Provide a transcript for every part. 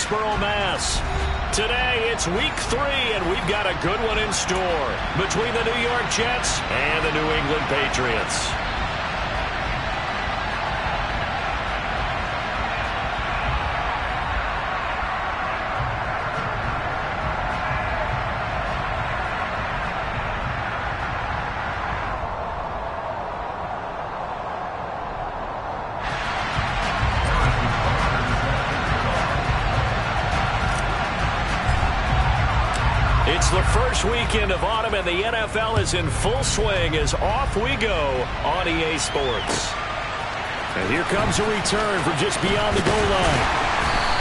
Foxborough, Mass. Today, it's week 3, and we've got a good one in store between the New York Jets and the New England Patriots. It's the first weekend of autumn, and the NFL is in full swing as off we go on EA Sports. And here comes a return from just beyond the goal line.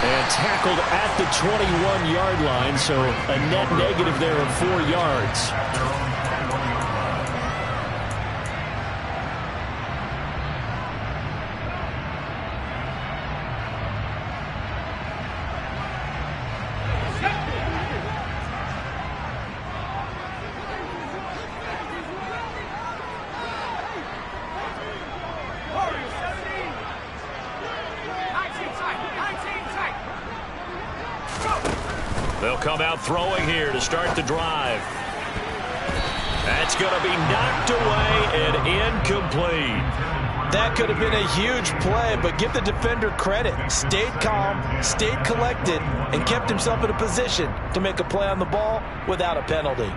And tackled at the 21-yard line, so a net negative there of 4 yards. They'll come out throwing here to start the drive. That's going to be knocked away and incomplete. That could have been a huge play, but give the defender credit. Stayed calm, stayed collected, and kept himself in a position to make a play on the ball without a penalty.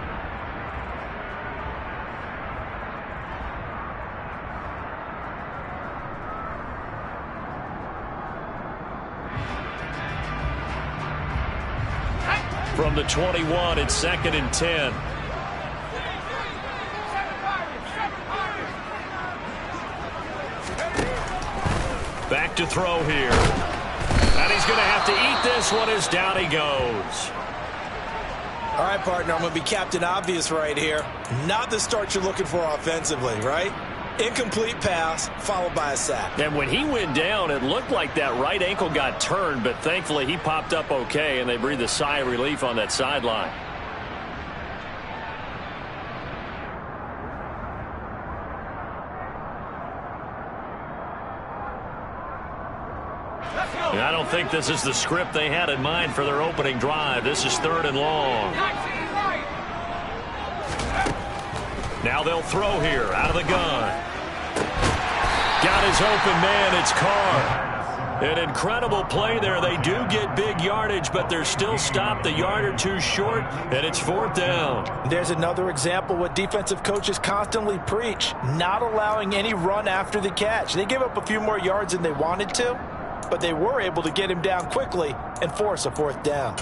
From the 21, it's 2nd and 10. Back to throw here. And he's going to have to eat this one as down he goes. All right, partner, I'm going to be Captain Obvious right here. Not the start you're looking for offensively, right? Incomplete pass, followed by a sack. And when he went down, it looked like that right ankle got turned, but thankfully he popped up okay, and they breathed a sigh of relief on that sideline. And I don't think this is the script they had in mind for their opening drive. This is 3rd and long. Now they'll throw here out of the gun. Got his open man. It's Carr. An incredible play there. They do get big yardage, but they're still stopped a yard or two short, and it's 4th down. There's another example what defensive coaches constantly preach, not allowing any run after the catch. They gave up a few more yards than they wanted to, but they were able to get him down quickly and force a 4th down.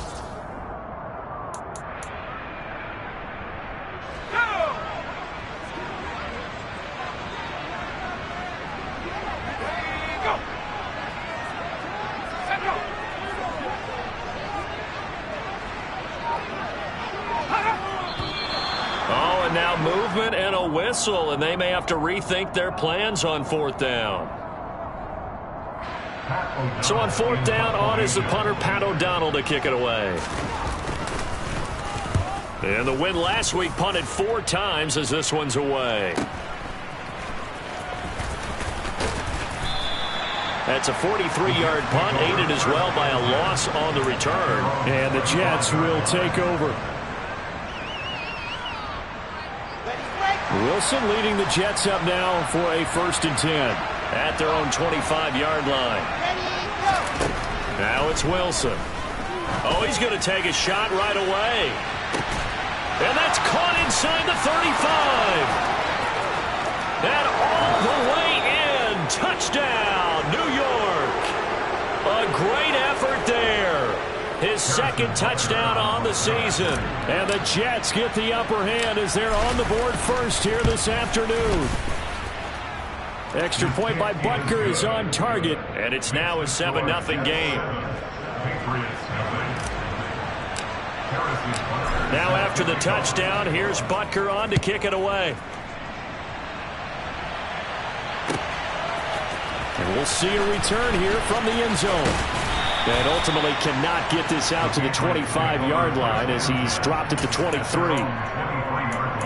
Movement and a whistle, and they may have to rethink their plans on 4th down. So on 4th down, on is the punter, Pat O'Donnell, to kick it away. And the win last week punted 4 times as this one's away. That's a 43-yard punt, aided as well by a loss on the return. And the Jets will take over. Wilson leading the Jets up now for a 1st and 10 at their own 25-yard line. Now it's Wilson. Oh, he's going to take a shot right away. And that's caught inside the 35. And all the way in. Touchdown, New York. A great effort there. His 2nd touchdown on the season. And the Jets get the upper hand as they're on the board first here this afternoon. Extra point by Butker is on target. And it's now a 7-0 game. Now after the touchdown, here's Butker on to kick it away. And we'll see a return here from the end zone. And ultimately cannot get this out to the 25-yard line as he's dropped at the 23.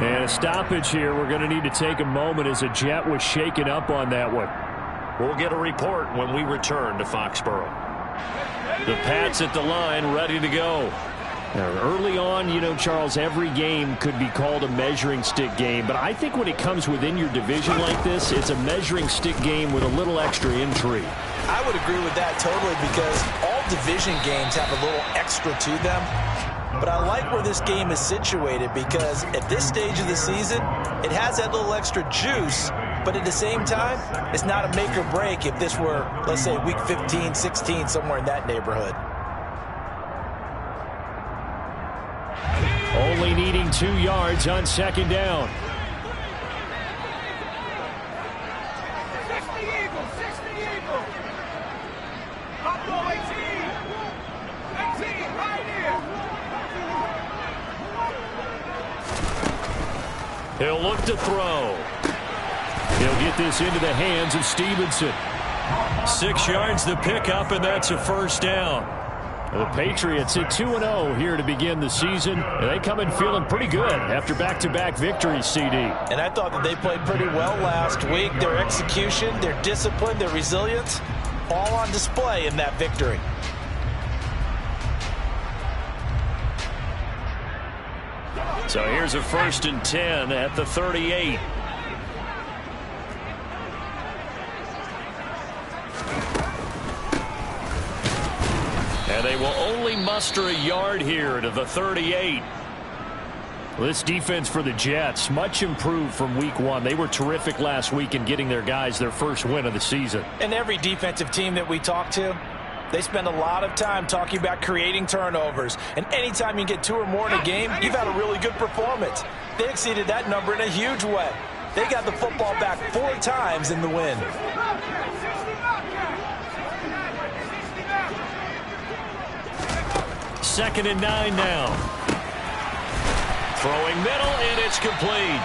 And a stoppage here. We're going to need to take a moment as a Jet was shaken up on that one. We'll get a report when we return to Foxborough. The Pats at the line, ready to go. Now, early on, you know, Charles, every game could be called a measuring stick game. But I think when it comes within your division like this, it's a measuring stick game with a little extra intrigue. I would agree with that totally, because all division games have a little extra to them. But I like where this game is situated, because at this stage of the season, it has that little extra juice. But at the same time, it's not a make or break if this were, let's say, week 15, 16, somewhere in that neighborhood. Only needing 2 yards on second down. He'll look to throw. He'll get this into the hands of Stevenson. 6 yards to pick up, and that's a first down. The Patriots at 2-0 here to begin the season. And they come in feeling pretty good after back-to-back victories, CD. And I thought that they played pretty well last week. Their execution, their discipline, their resilience, all on display in that victory. So here's a 1st and 10 at the 38. And they will only muster a yard here to the 38. This defense for the Jets, much improved from week 1. They were terrific last week in getting their guys their first win of the season. And every defensive team that we talk to, they spend a lot of time talking about creating turnovers. And anytime you get 2 or more in a game, you've had a really good performance. They exceeded that number in a huge way. They got the football back 4 times in the win. Second and 9 now. Throwing middle, and it's complete.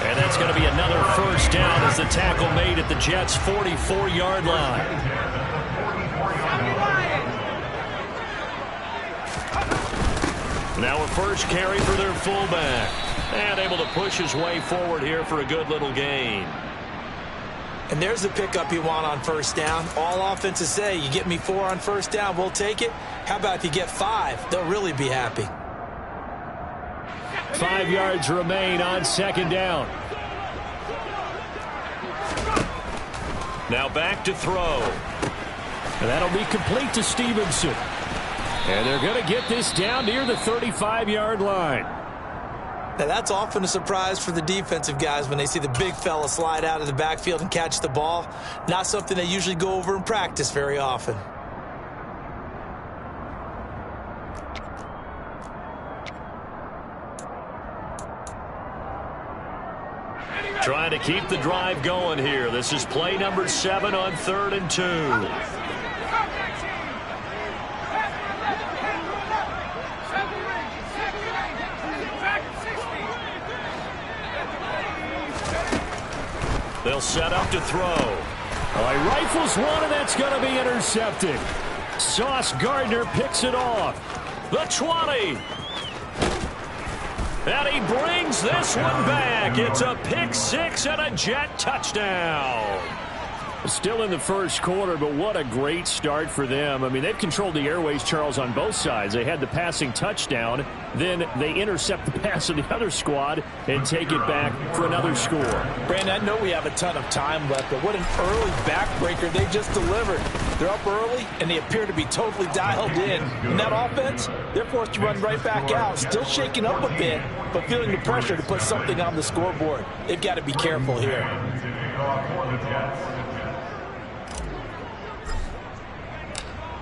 And that's going to be another first down as the tackle made at the Jets' 44-yard line. Now a first carry for their fullback. And able to push his way forward here for a good little gain. And there's the pickup you want on first down. All offenses say, you get me 4 on first down, we'll take it. How about if you get 5? They'll really be happy. 5 yards remain on second down. Now back to throw. And that'll be complete to Stevenson. And they're going to get this down near the 35-yard line. Now that's often a surprise for the defensive guys when they see the big fella slide out of the backfield and catch the ball. Not something they usually go over in practice very often. Trying to keep the drive going here. This is play number 7 on 3rd and 2. They'll set up to throw. All right, rifles one, and that's going to be intercepted. Sauce Gardner picks it off. The 20. And he brings this one back. It's a pick 6 and a Jet touchdown. Still in the first quarter, but what a great start for them. I mean, they've controlled the airways, Charles, on both sides. They had the passing touchdown. Then they intercept the pass of the other squad and take it back for another score. Brandon, I know we have a ton of time left, but what an early backbreaker they just delivered. They're up early, and they appear to be totally dialed in. In that offense, they're forced to run right back out, still shaking up a bit, but feeling the pressure to put something on the scoreboard. They've got to be careful here.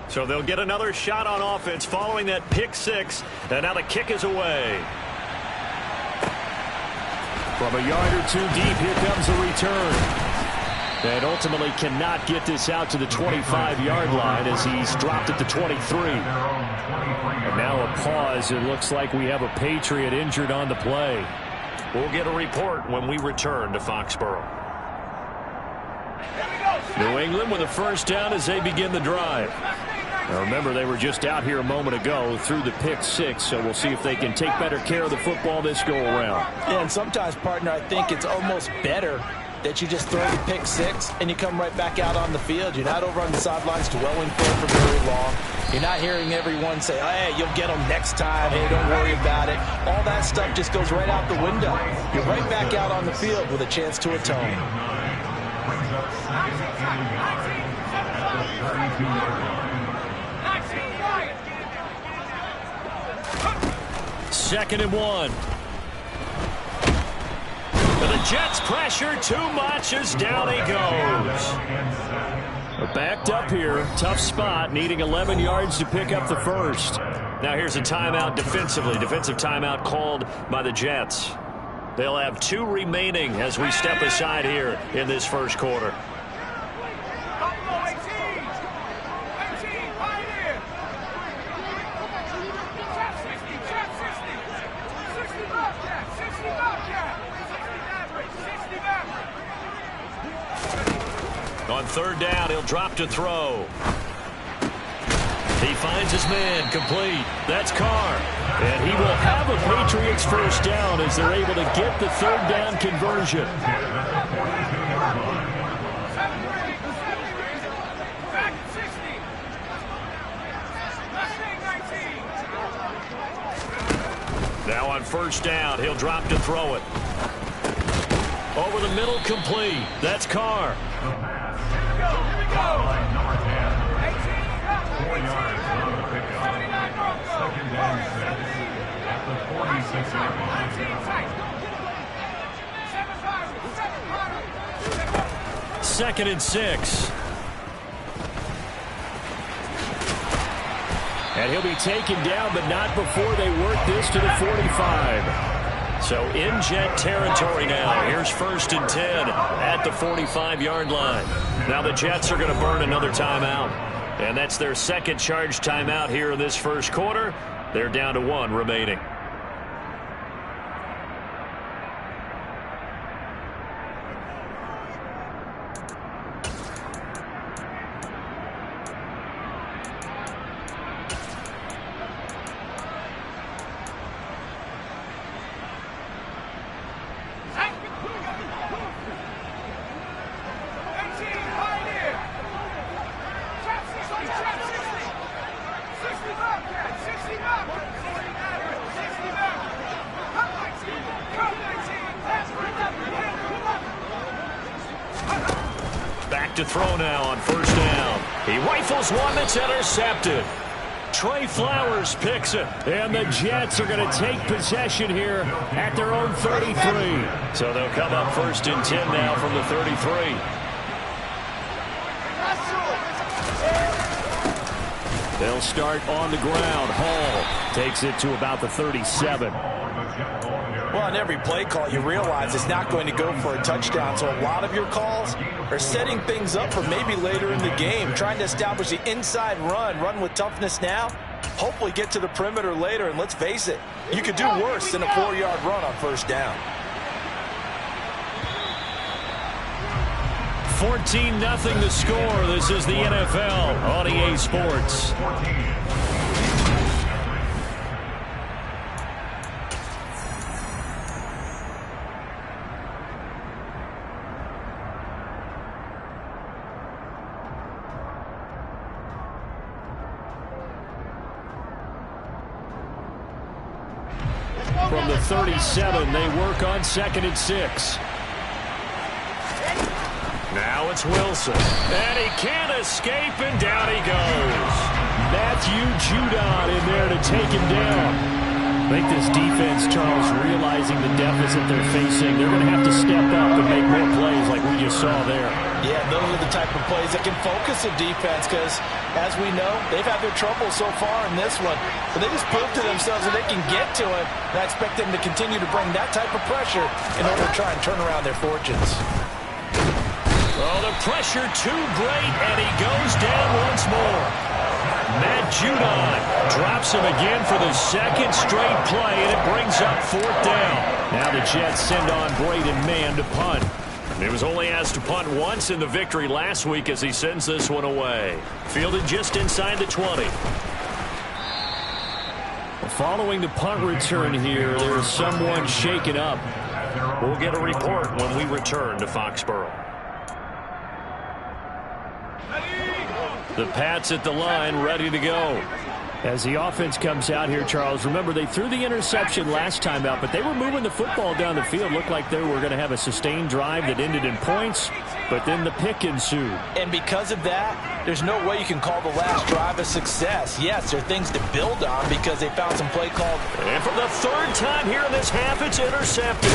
So they'll get another shot on offense following that pick 6. And now the kick is away. From a yard or 2 deep, here comes the return. And ultimately cannot get this out to the 25-yard line as he's dropped at the 23. And now a pause. It looks like we have a Patriot injured on the play. We'll get a report when we return to Foxborough. New England with a first down as they begin the drive. Now remember, they were just out here a moment ago through the pick 6, so we'll see if they can take better care of the football this go-around. Yeah, and sometimes, partner, I think it's almost better that you just throw the pick six and you come right back out on the field. You're not over on the sidelines dwelling for very long. You're not hearing everyone say, hey, you'll get them next time. Hey, don't worry about it. All that stuff just goes right out the window. You're right back out on the field with a chance to atone. Second and 1. The Jets pressure too much as down he goes. Backed up here. Tough spot. Needing 11 yards to pick up the first. Now here's a timeout defensively. Defensive timeout called by the Jets. They'll have 2 remaining as we step aside here in this first quarter. On third down, he'll drop to throw. He finds his man, complete. That's Carr. And he will have a Patriots first down as they're able to get the third down conversion. Now on first down, he'll drop to throw it. Over the middle, complete. That's Carr. Second and 6. And he'll be taken down, but not before they work this to the 45. So in Jet territory now. Here's first and 10 at the 45-yard line. Now the Jets are going to burn another timeout. And that's their second charge timeout here in this first quarter. They're down to 1 remaining. To throw now on first down. He rifles one that's intercepted. Trey Flowers picks it. And the Jets are going to take possession here at their own 33. So they'll come up first and 10 now from the 33. They'll start on the ground. Hall takes it to about the 37. Well, on every play call, you realize it's not going to go for a touchdown. So a lot of your calls are setting things up for maybe later in the game, trying to establish the inside run with toughness now, hopefully get to the perimeter later. And let's face it, you could do worse than a 4-yard run on first down. 14-0 the score. This is the NFL on EA Sports. From the 37, they work on second and 6. Now it's Wilson. And he can't escape, and down he goes. Matthew Judon in there to take him down. I think this defense, Charles, realizing the deficit they're facing, they're going to have to step up and make more plays like we just saw there. Yeah, those are the type of plays that can focus a defense because, as we know, they've had their trouble so far in this one. But they just proved to themselves that they can get to it. And I expect them to continue to bring that type of pressure in order to try and turn around their fortunes. Oh, the pressure too great, and he goes down once more. Matt Judon drops him again for the second straight play, and it brings up fourth down. Now the Jets send on Braden Mann to punt. He was only asked to punt once in the victory last week as he sends this one away. Fielded just inside the 20. Following the punt return here, there's someone shaken up. We'll get a report when we return to Foxborough. The Pats at the line, ready to go. As the offense comes out here, Charles, remember they threw the interception last time out, but they were moving the football down the field. Looked like they were going to have a sustained drive that ended in points, but then the pick ensued. And because of that, there's no way you can call the last drive a success. Yes, there are things to build on because they found some play called. And for the third time here in this half, it's intercepted.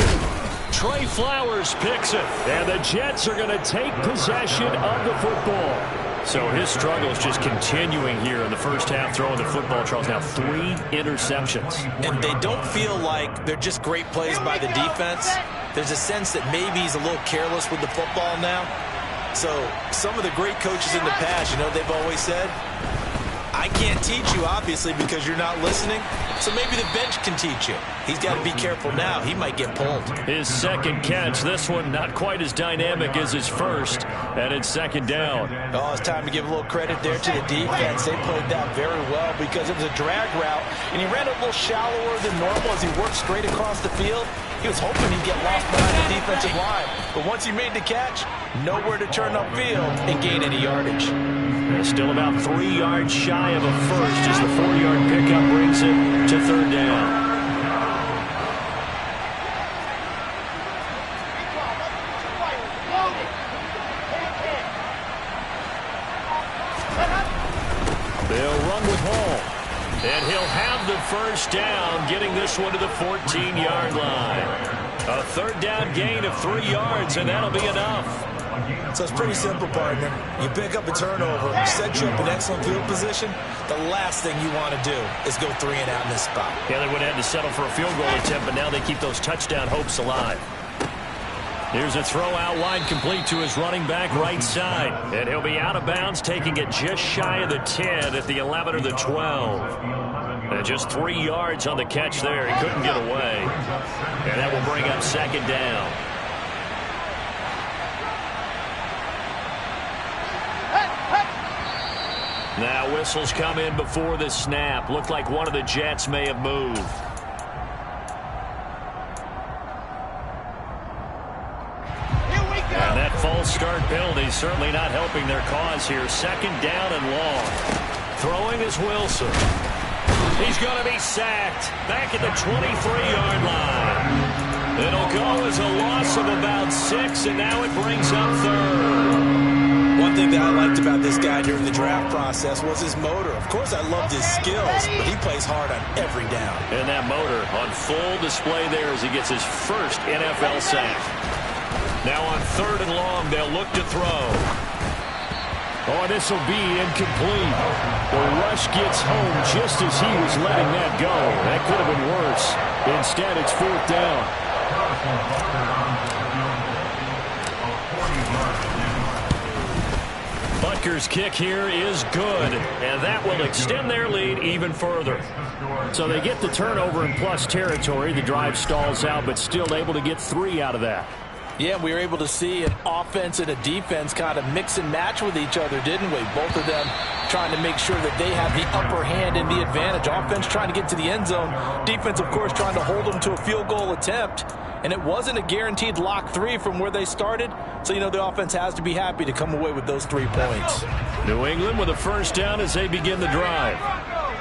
Trey Flowers picks it. And the Jets are going to take possession of the football. So his struggle is just continuing here in the first half, throwing the football. Charles, now 3 interceptions. And they don't feel like they're just great plays by the defense. There's a sense that maybe he's a little careless with the football now. So some of the great coaches in the past, you know, they've always said, I can't teach you, obviously, because you're not listening. So maybe the bench can teach you. He's got to be careful now. He might get pulled. His second catch, this one not quite as dynamic as his first, and it's second down. Oh, it's time to give a little credit there to the defense. They played that very well because it was a drag route, and he ran a little shallower than normal as he worked straight across the field. He was hoping he'd get lost behind the defensive line. But once he made the catch, nowhere to turn upfield and gain any yardage. They're still about 3 yards shy of a first as the 4-yard pickup brings it to third down. They'll run with Hall. And he'll have the first down, getting this one to the 14-yard line. A third down gain of 3 yards, and that'll be enough. So it's pretty simple, partner. You pick up a turnover, set you up in excellent field position. The last thing you want to do is go 3 and out in this spot. Yeah, they would have had to settle for a field goal attempt, but now they keep those touchdown hopes alive. Here's a throw out wide, complete to his running back right side. And he'll be out of bounds, taking it just shy of the 10 at the 11 or the 12. And just 3 yards on the catch there. He couldn't get away. And that will bring up second down. Now whistles come in before the snap. Looked like one of the Jets may have moved. And that false start penalty certainly not helping their cause here. Second down and long. Throwing is Wilson. He's going to be sacked back at the 23-yard line. It'll go as a loss of about 6, and now it brings up third. One thing that I liked about this guy during the draft process was his motor. Of course, I loved his skills, but he plays hard on every down. And that motor on full display there as he gets his first NFL sack. Now on third and long, they'll look to throw. Oh, this will be incomplete. The rush gets home just as he was letting that go. That could have been worse. Instead, it's fourth down. Butker's kick here is good, and that will extend their lead even further. So they get the turnover in plus territory. The drive stalls out, but still able to get 3 out of that. Yeah, we were able to see an offense and a defense kind of mix and match with each other, didn't we? Both of them trying to make sure that they have the upper hand and the advantage. Offense trying to get to the end zone. Defense, of course, trying to hold them to a field goal attempt. And it wasn't a guaranteed lock 3 from where they started. So, you know, the offense has to be happy to come away with those 3 points. New England with a first down as they begin the drive.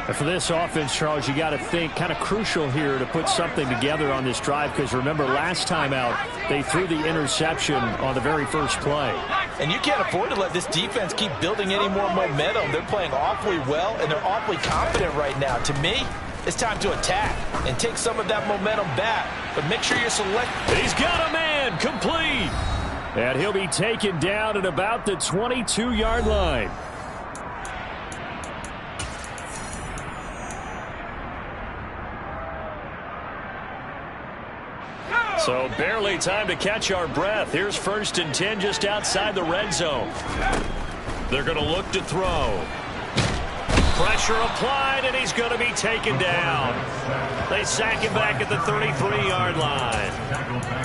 And for this offense, Charles, you got to think kind of crucial here to put something together on this drive, because remember last time out they threw the interception on the very first play. And you can't afford to let this defense keep building any more momentum. They're playing awfully well, and they're awfully confident right now. To me, it's time to attack and take some of that momentum back. But make sure you select. He's got a man, complete. And he'll be taken down at about the 22-yard line. So barely time to catch our breath. Here's 1st and 10 just outside the red zone. They're going to look to throw. Pressure applied, and he's going to be taken down. They sack him back at the 33-yard line.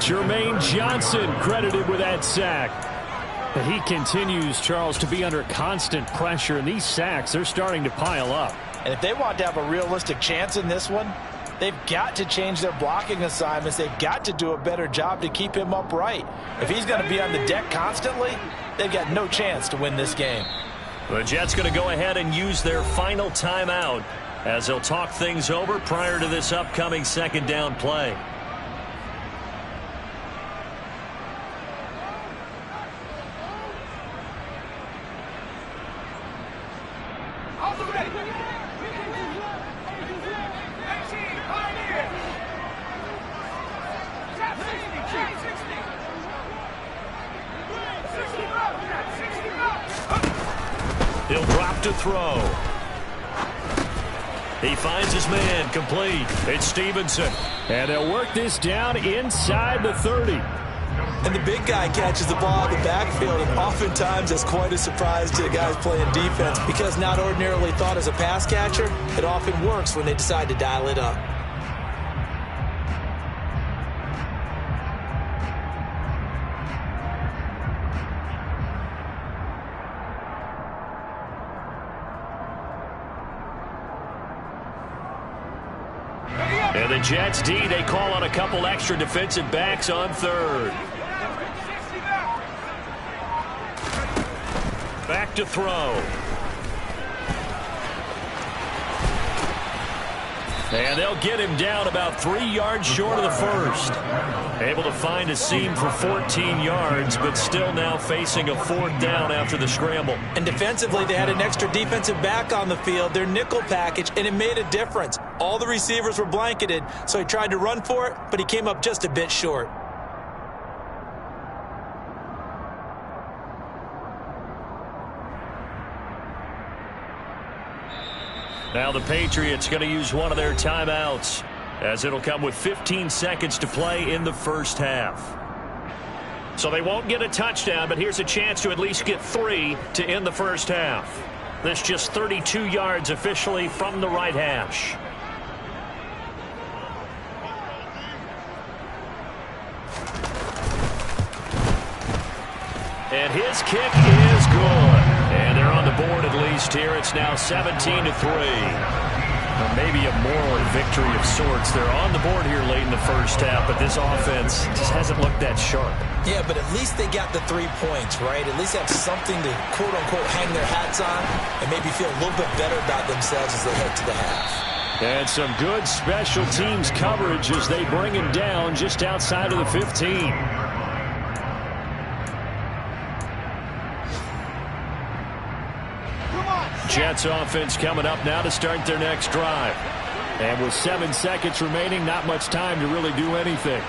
Jermaine Johnson credited with that sack. But he continues, Charles, to be under constant pressure, and these sacks, they're starting to pile up. And if they want to have a realistic chance in this one, They've got to change their blocking assignments. They've got to do a better job to keep him upright. If he's going to be on the deck constantly, they've got no chance to win this game. The Jets going to go ahead and use their final timeout as they'll talk things over prior to this upcoming second down play. He'll drop to throw. He finds his man complete. It's Stevenson. And they'll work this down inside the 30. And the big guy catches the ball in the backfield, and oftentimes that's quite a surprise to the guys playing defense because not ordinarily thought as a pass catcher, it often works when they decide to dial it up. And the Jets D, they call on a couple extra defensive backs on third. Back to throw. And they'll get him down about 3 yards short of the first. Able to find a seam for 14 yards, but still now facing a fourth down after the scramble. And defensively, they had an extra defensive back on the field, their nickel package, and it made a difference. All the receivers were blanketed, so he tried to run for it, but he came up just a bit short. Now the Patriots going to use one of their timeouts as it'll come with 15 seconds to play in the first half. So they won't get a touchdown, but here's a chance to at least get 3 to end the first half. This just 32 yards officially from the right hash. And his kick is good. And they're on the board at least here. It's now 17-3. Or maybe a moral victory of sorts. They're on the board here late in the first half, but this offense just hasn't looked that sharp. Yeah, but at least they got the 3 points, right? At least have something to, quote-unquote, hang their hats on and maybe feel a little bit better about themselves as they head to the half. And some good special teams coverage as they bring him down just outside of the 15. Jets offense coming up now to start their next drive. And with 7 seconds remaining, not much time to really do anything.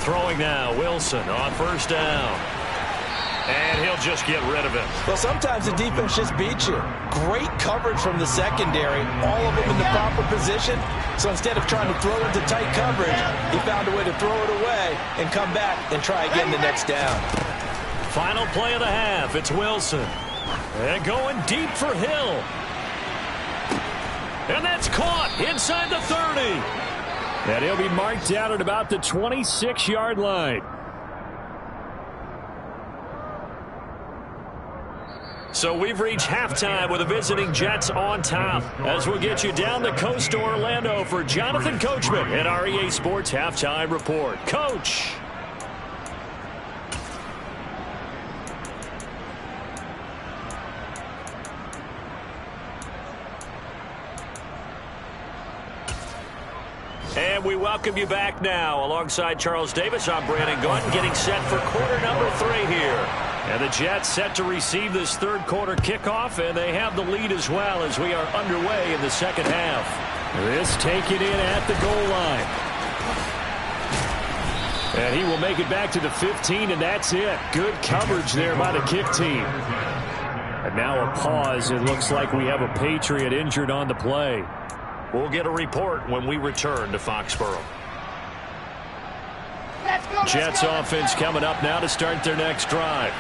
Throwing now, Wilson on first down. And he'll just get rid of him. Well, sometimes the defense just beats you. Great coverage from the secondary, all of them in the proper position. So instead of trying to throw into tight coverage, he found a way to throw it away and come back and try again the next down. Final play of the half. It's Wilson. And going deep for Hill. And that's caught inside the 30. And he'll be marked down at about the 26-yard line. So we've reached halftime with the visiting Jets on top. As we'll get you down the coast to Orlando for Jonathan Coachman in our EA Sports Halftime Report. Coach. And we welcome you back now. Alongside Charles Davis, I'm Brandon Gunn, getting set for quarter number 3 here. And the Jets set to receive this third quarter kickoff, and they have the lead as well as we are underway in the second half. This taken in at the goal line. And he will make it back to the 15, and that's it. Good coverage there by the kick team. And now a pause. It looks like we have a Patriot injured on the play. We'll get a report when we return to Foxborough. Jets offense coming up now to start their next drive.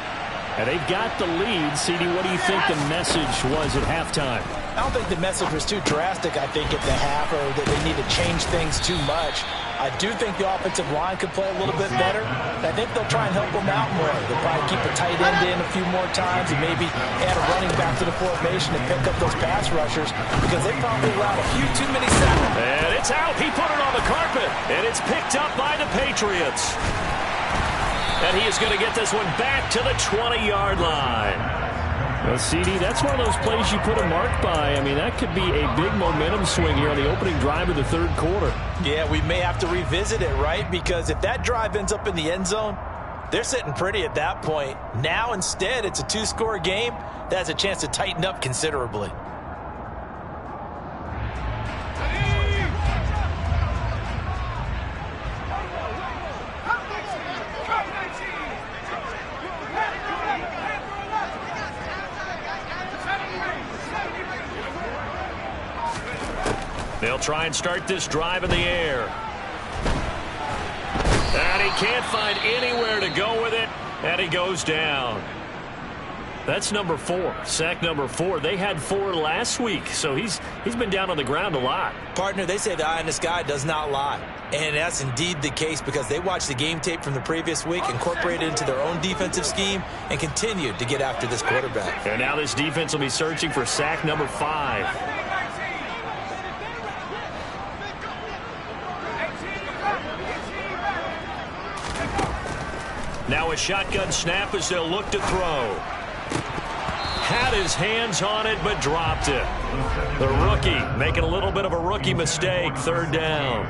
And they've got the lead. CD, what do you think the message was at halftime? I don't think the message was too drastic, I think, at the half, or that they need to change things too much. I do think the offensive line could play a little bit better. I think they'll try and help them out more. They'll probably keep a tight end in a few more times and maybe add a running back to the formation and pick up those pass rushers because they probably allowed a few too many sacks. And it's out. He put it on the carpet, and it's picked up by the Patriots. And he is going to get this one back to the 20-yard line. Well, CD, that's one of those plays you put a mark by. I mean, that could be a big momentum swing here on the opening drive of the third quarter. Yeah, we may have to revisit it, right? Because if that drive ends up in the end zone, they're sitting pretty at that point. Now, instead, it's a two-score game. That has a chance to tighten up considerably. They'll try and start this drive in the air. And he can't find anywhere to go with it, and he goes down. That's number 4, sack number 4. They had 4 last week, so he's been down on the ground a lot. Partner, they say the eye in the sky does not lie. And that's indeed the case because they watched the game tape from the previous week, incorporated it into their own defensive scheme, and continued to get after this quarterback. And now this defense will be searching for sack number 5. Now a shotgun snap as they'll look to throw. Had his hands on it, but dropped it. The rookie making a little bit of a rookie mistake, third down.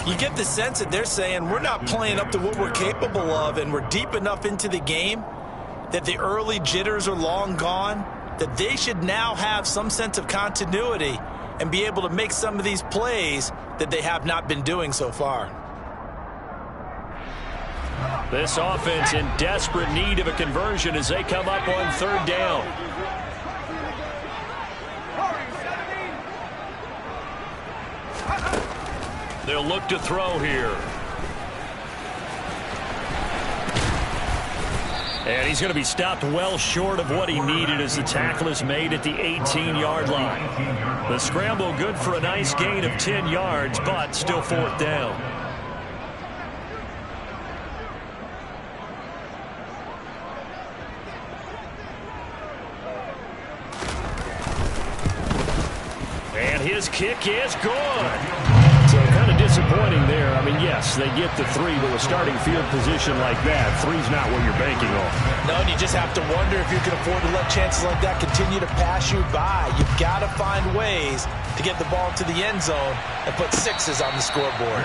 You get the sense that they're saying we're not playing up to what we're capable of, and we're deep enough into the game that the early jitters are long gone, that they should now have some sense of continuity and be able to make some of these plays that they have not been doing so far. This offense in desperate need of a conversion as they come up on third down. They'll look to throw here. And he's going to be stopped well short of what he needed as the tackle is made at the 18-yard line. The scramble good for a nice gain of 10 yards, but still fourth down. And his kick is good. So kind of disappointing there. I mean, yes, they get the 3, but with starting field position like that, 3's not what you're banking on. No, and you just have to wonder if you can afford to let chances like that continue to pass you by. You've got to find ways to get the ball to the end zone and put 6s on the scoreboard.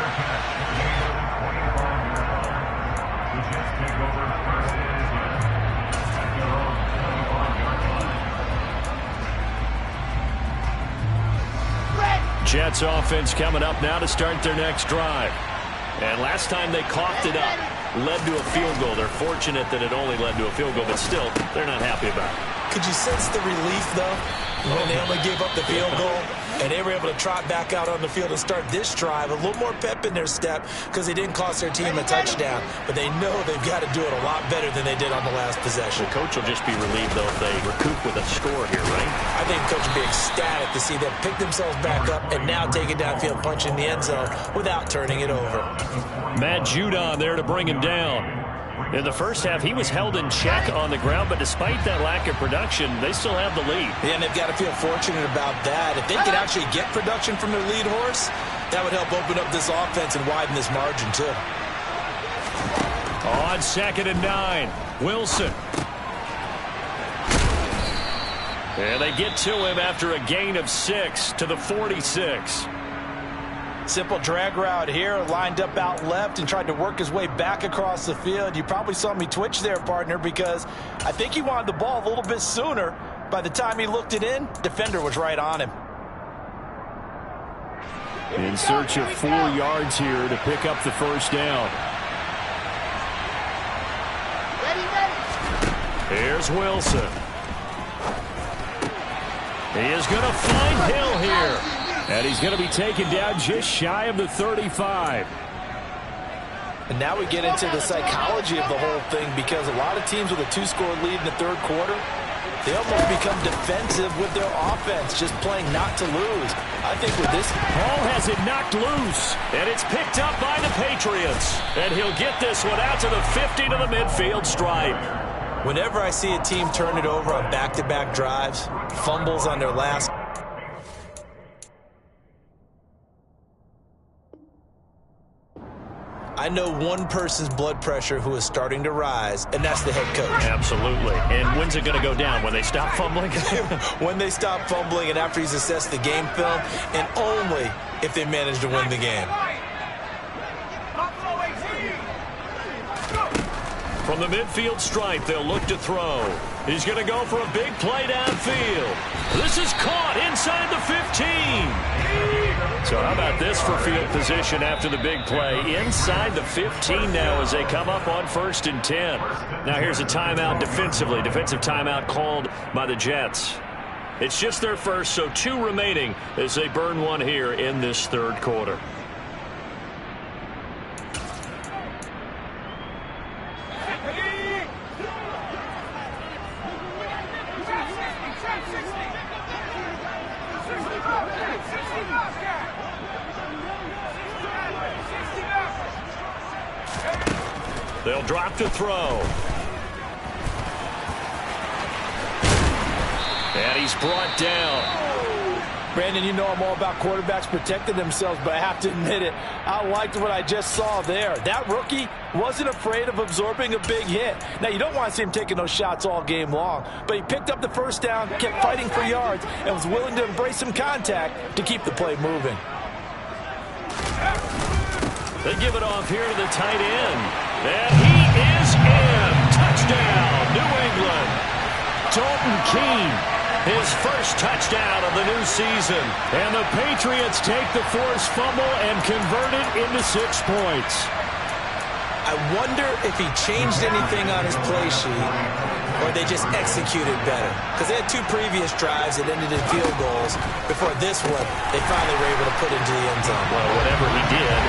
Jets offense coming up now to start their next drive. And last time they coughed it up, led to a field goal. They're fortunate that it only led to a field goal, but still, they're not happy about it. Could you sense the relief, though, when they only gave up the field goal and they were able to trot back out on the field and start this drive? A little more pep in their step because they didn't cost their team a touchdown, but they know they've got to do it a lot better than they did on the last possession. The coach will just be relieved, though, if they recoup with a score here, right? I think the coach will be ecstatic to see them pick themselves back up and now take it downfield, punch in the end zone without turning it over. Matt Judon there to bring him down. In the first half, he was held in check on the ground, but despite that lack of production, they still have the lead. Yeah, and they've got to feel fortunate about that. If they could actually get production from their lead horse, that would help open up this offense and widen this margin, too. On 2nd and 9, Wilson. And they get to him after a gain of 6 to the 46. Simple drag route here, lined up out left and tried to work his way back across the field. You probably saw me twitch there, partner, because I think he wanted the ball a little bit sooner. By the time he looked it in, defender was right on him. In search of 4 yards here to pick up the first down. Here's Wilson. He is going to find Hill here. And he's going to be taken down just shy of the 35. And now we get into the psychology of the whole thing, because a lot of teams with a 2-score lead in the third quarter, they almost become defensive with their offense, just playing not to lose. I think with this... Hall has it knocked loose, and it's picked up by the Patriots. And he'll get this one out to the 50 to the midfield stripe. Whenever I see a team turn it over on back-to-back drives, fumbles on their last... I know one person's blood pressure who is starting to rise, and that's the head coach. Absolutely. And when's it going to go down? When they stop fumbling? When they stop fumbling and after he's assessed the game film, and only if they manage to win the game. From the midfield stripe, they'll look to throw. He's going to go for a big play downfield. This is caught inside the 15. So how about this for field position after the big play? Inside the 15 now as they come up on 1st and 10. Now here's a timeout defensively. Defensive timeout called by the Jets. It's just their first, so 2 remaining as they burn one here in this third quarter. They'll drop to throw. And he's brought down. Brandon, you know I'm all about quarterbacks protecting themselves, but I have to admit it, I liked what I just saw there. That rookie wasn't afraid of absorbing a big hit. Now, you don't want to see him taking those shots all game long, but he picked up the first down, kept fighting for yards, and was willing to embrace some contact to keep the play moving. They give it off here to the tight end. And he is in. Touchdown, New England. Dalton Keene, his first touchdown of the new season. And the Patriots take the forced fumble and convert it into 6 points. I wonder if he changed anything on his play sheet or they just executed better. Because they had 2 previous drives that ended in field goals. Before this one, they finally were able to put into the end zone. Well, whatever he did,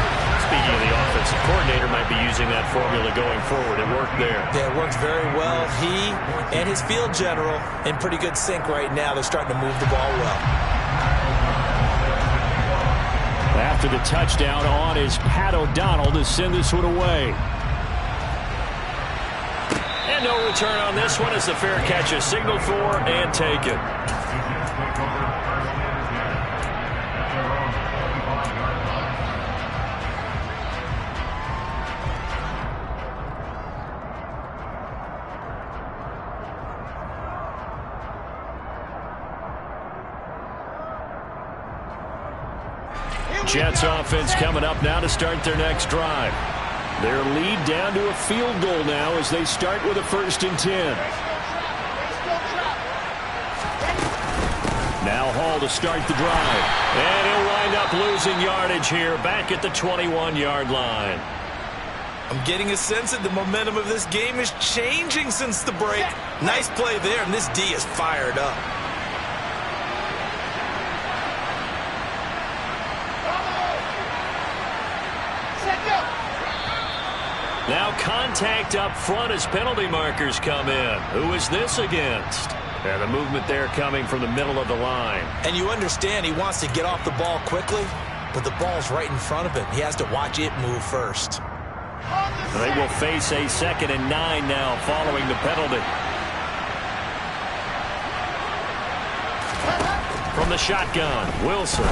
speaking of the offensive coordinator, might be using that formula going forward. It worked there. Yeah, it worked very well. He and his field general in pretty good sync right now. They're starting to move the ball well. After the touchdown on is Pat O'Donnell to send this one away. And no return on this one as the fair catch is signaled for and taken. Jets offense coming up now to start their next drive. Their lead down to a field goal now as they start with a 1st and 10. Now Hall to start the drive. And he'll wind up losing yardage here back at the 21-yard line. I'm getting a sense that the momentum of this game is changing since the break. Nice play there, and this D is fired up. Now contact up front as penalty markers come in. Who is this against? And the movement there coming from the middle of the line. And you understand he wants to get off the ball quickly, but the ball's right in front of him. He has to watch it move first. They will face a 2nd and 9 now following the penalty. From the shotgun, Wilson.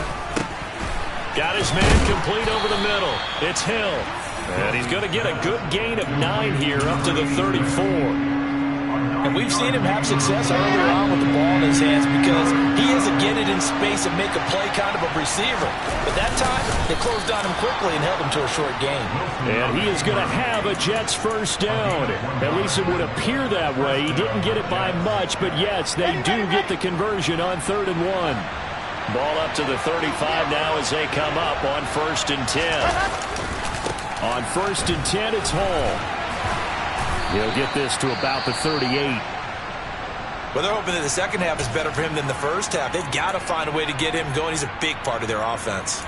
Got his man complete over the middle. It's Hill. And he's going to get a good gain of 9 here up to the 34. And we've seen him have success earlier on with the ball in his hands because he is a get it in space and make a play kind of a receiver. But that time, they closed on him quickly and held him to a short gain. And he is going to have a Jets first down. At least it would appear that way. He didn't get it by much, but yes, they do get the conversion on 3rd and 1. Ball up to the 35 now as they come up on 1st and 10. On 1st and 10, it's Hall. He'll get this to about the 38. Well, they're hoping that the second half is better for him than the first half. They've got to find a way to get him going. He's a big part of their offense.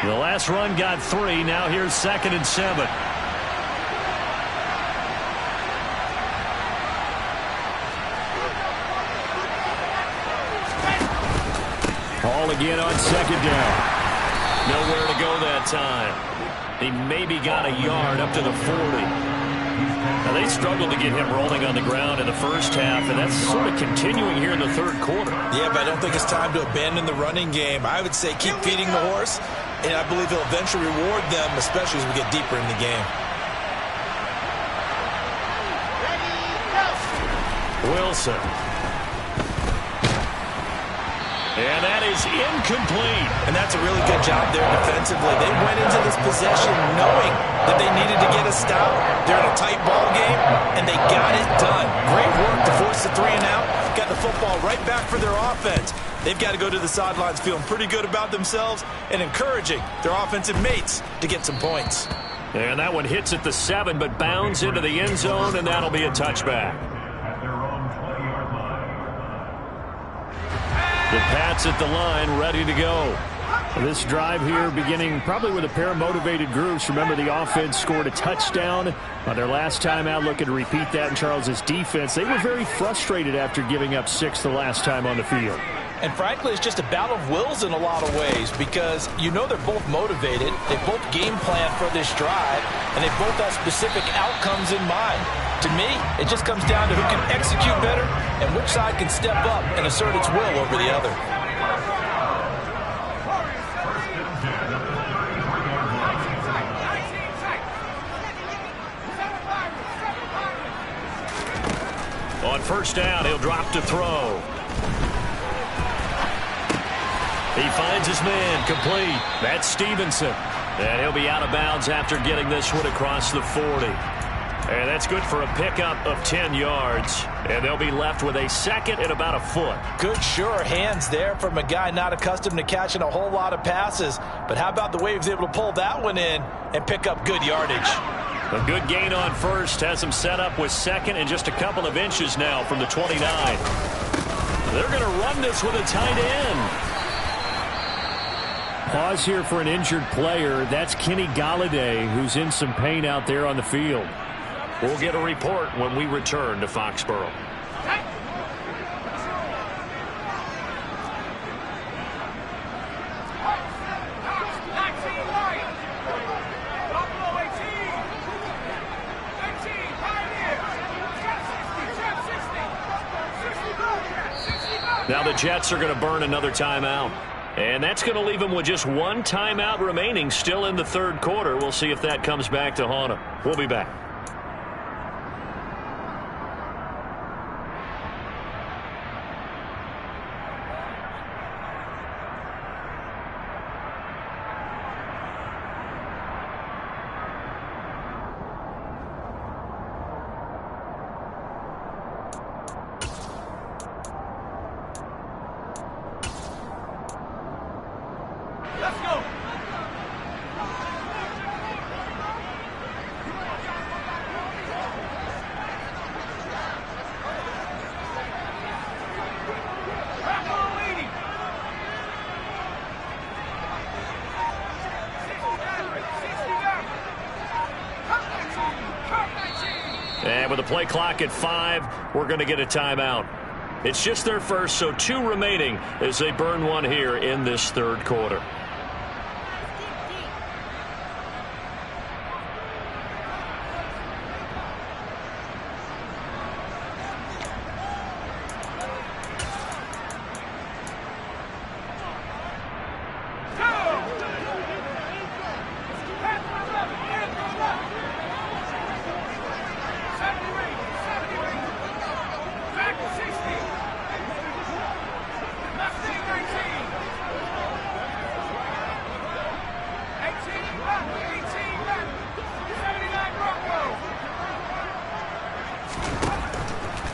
The last run got 3. Now here's 2nd and 7. Ball again on 2nd down. Nowhere to go that time. He maybe got a yard up to the 40. Now, they struggled to get him rolling on the ground in the first half, and that's sort of continuing here in the third quarter. Yeah, but I don't think it's time to abandon the running game. I would say keep feeding the horse, and I believe he'll eventually reward them, especially as we get deeper in the game. Wilson. And that is incomplete. And that's a really good job there defensively. They went into this possession knowing that they needed to get a stop. They're in a tight ball game, and they got it done. Great work to force the 3 and out. Got the football right back for their offense. They've got to go to the sidelines feeling pretty good about themselves and encouraging their offensive mates to get some points. And that one hits at the 7, but bounds into the end zone, and that'll be a touchback. The Pats at the line, ready to go. This drive here beginning probably with a pair of motivated groups. Remember, the offense scored a touchdown on their last time out. Looking to repeat that in Charles's defense. They were very frustrated after giving up 6 the last time on the field. And frankly, it's just a battle of wills in a lot of ways because you know they're both motivated. They both game plan for this drive, and they both have specific outcomes in mind. To me, it just comes down to who can execute better and which side can step up and assert its will over the other. On first down, he'll drop to throw. He finds his man, complete. That's Stevenson. And he'll be out of bounds after getting this one across the 40. And that's good for a pickup of 10 yards. And they'll be left with a 2nd and about a foot. Good, sure hands there from a guy not accustomed to catching a whole lot of passes. But how about the way he was able to pull that one in and pick up good yardage? A good gain on first has him set up with 2nd and just a couple of inches now from the 29. They're going to run this with a tight end. Pause here for an injured player. That's Kenny Golladay, who's in some pain out there on the field. We'll get a report when we return to Foxborough. Now the Jets are going to burn another timeout. And that's going to leave them with just 1 timeout remaining still in the third quarter. We'll see if that comes back to haunt them. We'll be back. And with the play clock at 5, we're going to get a timeout. It's just their first, so 2 remaining as they burn one here in this third quarter.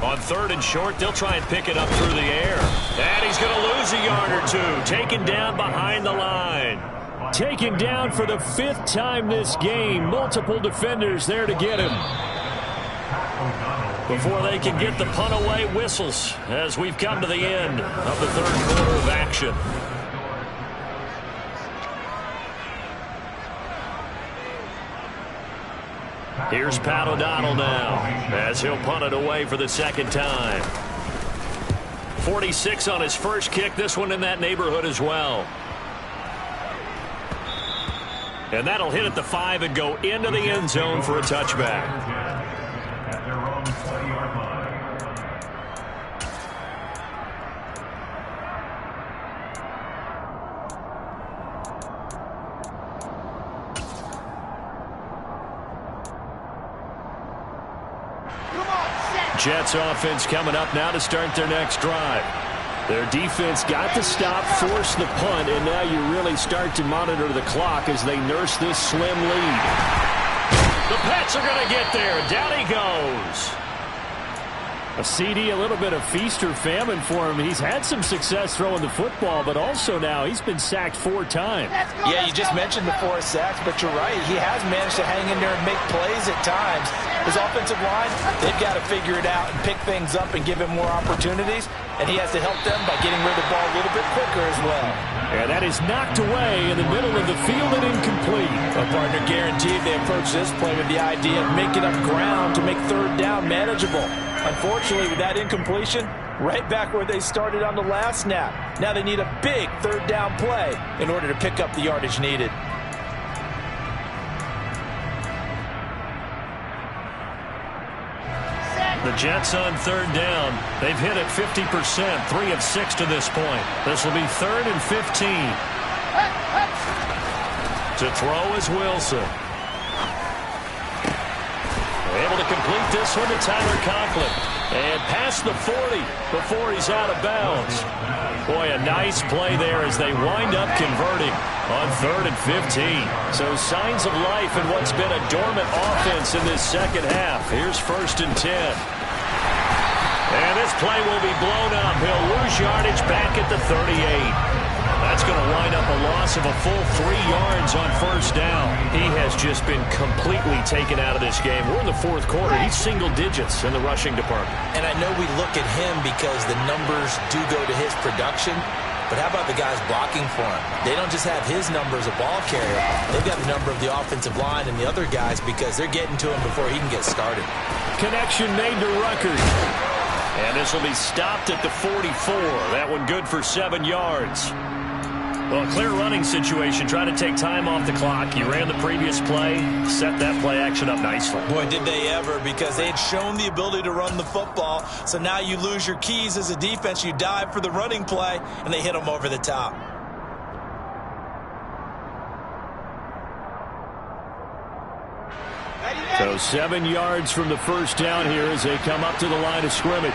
On 3rd and short, they'll try and pick it up through the air. And he's going to lose a yard or 2. Taken down behind the line. Taken down for the 5th time this game. Multiple defenders there to get him. Before they can get the punt away, whistles as we've come to the end of the third quarter of action. Here's Pat O'Donnell now as he'll punt it away for the second time. 46 on his first kick. This one in that neighborhood as well. And that'll hit at the 5 and go into the end zone for a touchback. Jets offense coming up now to start their next drive. Their defense got the stop, forced the punt, and now you really start to monitor the clock as they nurse this slim lead. The Pats are going to get there. Down he goes. A CD, a little bit of feast or famine for him. He's had some success throwing the football, but also now he's been sacked 4 times. Yeah, you just mentioned the 4 sacks, but you're right. He has managed to hang in there and make plays at times. His offensive line, they've got to figure it out and pick things up and give him more opportunities, and he has to help them by getting rid of the ball a little bit quicker as well. And that is knocked away in the middle of the field and incomplete. A partner guaranteed they approach this play with the idea of making up ground to make third down manageable. Unfortunately, with that incompletion, right back where they started on the last snap. Now they need a big third down play in order to pick up the yardage needed. The Jets on third down. They've hit it 50%, 3 of 6 to this point. This will be 3rd and 15. To throw is Wilson. Able to complete this one to Tyler Conklin. And past the 40 before he's out of bounds. Boy, a nice play there as they wind up converting on 3rd and 15. So signs of life in what's been a dormant offense in this second half. Here's 1st and 10. And this play will be blown up. He'll lose yardage back at the 38. That's going to wind up a loss of a full 3 yards on 1st down. He has just been completely taken out of this game. We're in the 4th quarter. He's single digits in the rushing department. And I know we look at him because the numbers do go to his production. But how about the guys blocking for him? They don't just have his number as a ball carrier. They've got the number of the offensive line and the other guys because they're getting to him before he can get started. Connection made to Ruckert. And this will be stopped at the 44. That one good for 7 yards. Well, a clear running situation. Try to take time off the clock. You ran the previous play, set that play action up nicely. Boy, did they ever, because they had shown the ability to run the football. So now you lose your keys as a defense. You dive for the running play, and they hit them over the top. So 7 yards from the 1st down here as they come up to the line of scrimmage.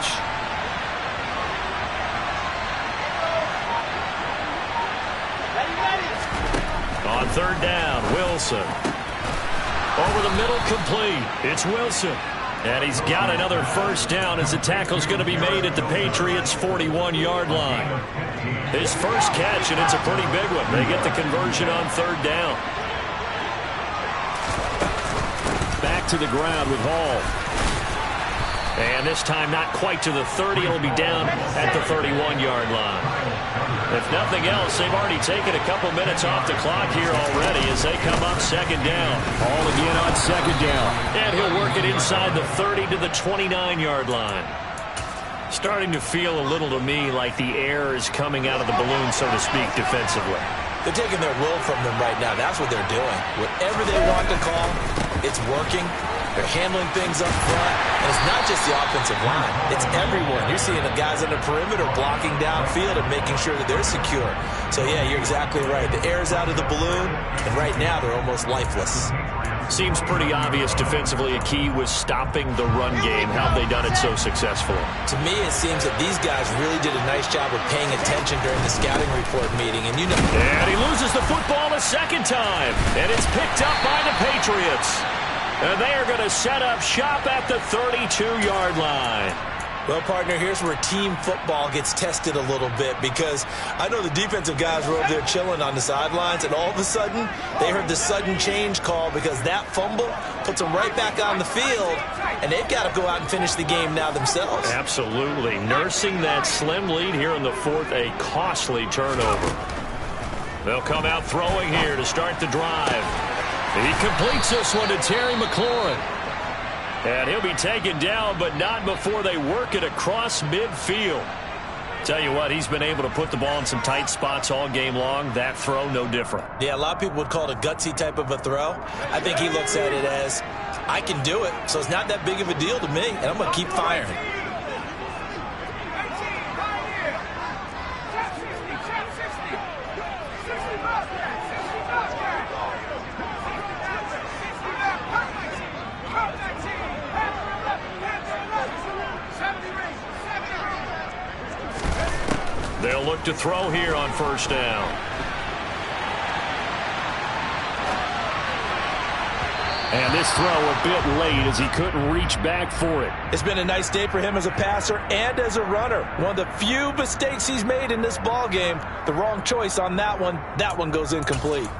On 3rd down, Wilson. Over the middle, complete. It's Wilson. And he's got another 1st down as the tackle's going to be made at the Patriots' 41-yard line. His first catch, and it's a pretty big one. They get the conversion on 3rd down. Back to the ground with Hall. And this time not quite to the 30. It'll be down at the 31-yard line. If nothing else, they've already taken a couple minutes off the clock here already as they come up 2nd down. Hall again on 2nd down. And he'll work it inside the 30 to the 29-yard line. Starting to feel a little to me like the air is coming out of the balloon, so to speak, defensively. They're taking their will from them right now. That's what they're doing. Whatever they want to call, it's working. They're handling things up front. And it's not just the offensive line. It's everyone. You're seeing the guys on the perimeter blocking downfield and making sure that they're secure. So, yeah, you're exactly right. The air's out of the balloon, and right now they're almost lifeless. Seems pretty obvious defensively a key was stopping the run game. How have they done it so successfully? To me, it seems that these guys really did a nice job of paying attention during the scouting report meeting. And And he loses the football a 2nd time. And it's picked up by the Patriots. And they are going to set up shop at the 32-yard line. Well, partner, here's where team football gets tested a little bit because I know the defensive guys were over there chilling on the sidelines, and all of a sudden, they heard the sudden change call because that fumble puts them right back on the field, and they've got to go out and finish the game now themselves. Absolutely. Nursing that slim lead here in the 4th, a costly turnover. They'll come out throwing here to start the drive. He completes this one to Terry McLaurin. And he'll be taken down, but not before they work it across midfield. Tell you what, he's been able to put the ball in some tight spots all game long. That throw, no different. Yeah, a lot of people would call it a gutsy type of a throw. I think he looks at it as, I can do it, so it's not that big of a deal to me, and I'm going to keep firing. They'll look to throw here on first down. And this throw a bit late as he couldn't reach back for it. It's been a nice day for him as a passer and as a runner. One of the few mistakes he's made in this ball game. The wrong choice on that one. That one goes incomplete.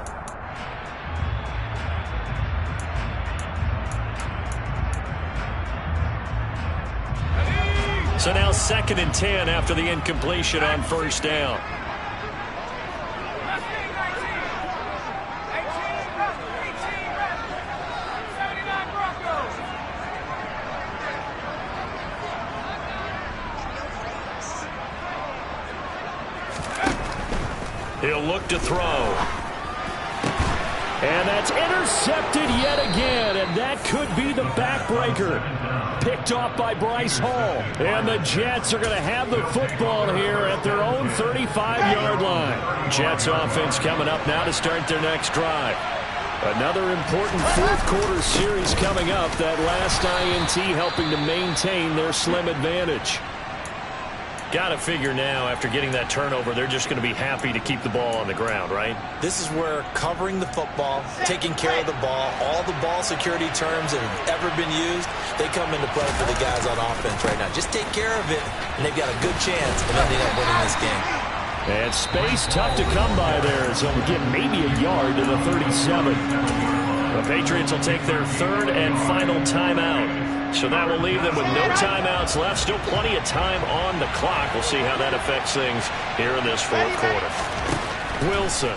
So now 2nd and 10 after the incompletion on first down. He'll look to throw. And that's intercepted yet again, and that could be the backbreaker. Picked off by Bryce Hall. And the Jets are going to have the football here at their own 35-yard line. Jets offense coming up now to start their next drive. Another important fourth-quarter series coming up. That last INT helping to maintain their slim advantage. Got to figure now, after getting that turnover, they're just going to be happy to keep the ball on the ground, right? This is where covering the football, taking care of the ball, all the ball security terms that have ever been used, they come into play for the guys on offense right now. Just take care of it, and they've got a good chance of ending up winning this game. And space tough to come by there, as he'll get maybe a yard to the 37. The Patriots will take their 3rd and final timeout. So that will leave them with no timeouts left. Still plenty of time on the clock. We'll see how that affects things here in this fourth quarter. Wilson.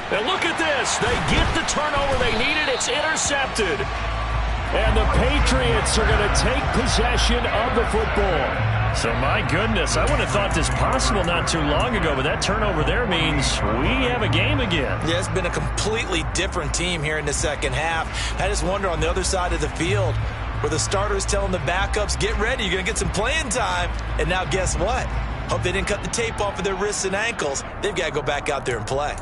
And look at this. They get the turnover they needed. It's intercepted. And the Patriots are going to take possession of the football. So, my goodness, I wouldn't have thought this possible not too long ago, but that turnover there means we have a game again. Yeah, it's been a completely different team here in the second half. I just wonder on the other side of the field where the starters telling the backups, get ready, you're going to get some playing time. And now guess what? Hope they didn't cut the tape off of their wrists and ankles. They've got to go back out there and play.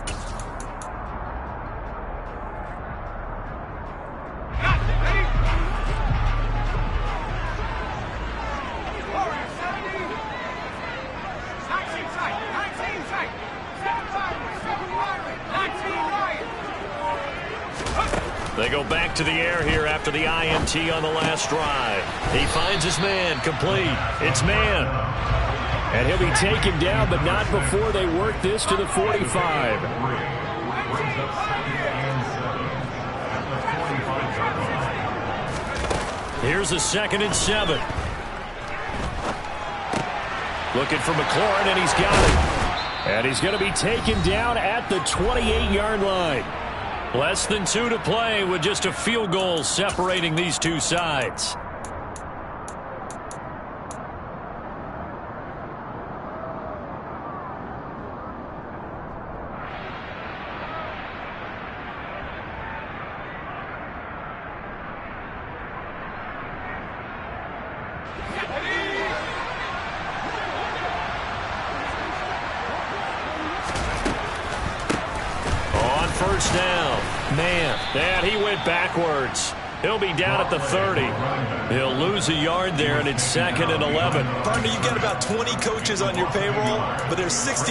They go back to the air here after the INT on the last drive. He finds his man, complete. It's man. And he'll be taken down, but not before they work this to the 45. Here's a 2nd and 7. Looking for McLaurin, and he's got it. And he's going to be taken down at the 28-yard line. Less than 2 to play with just a field goal separating these two sides. First down. Man, and he went backwards. He'll be down at the 30. He'll lose a yard there, and it's 2nd and 11. Partner, you've got about 20 coaches on your payroll, but there's 60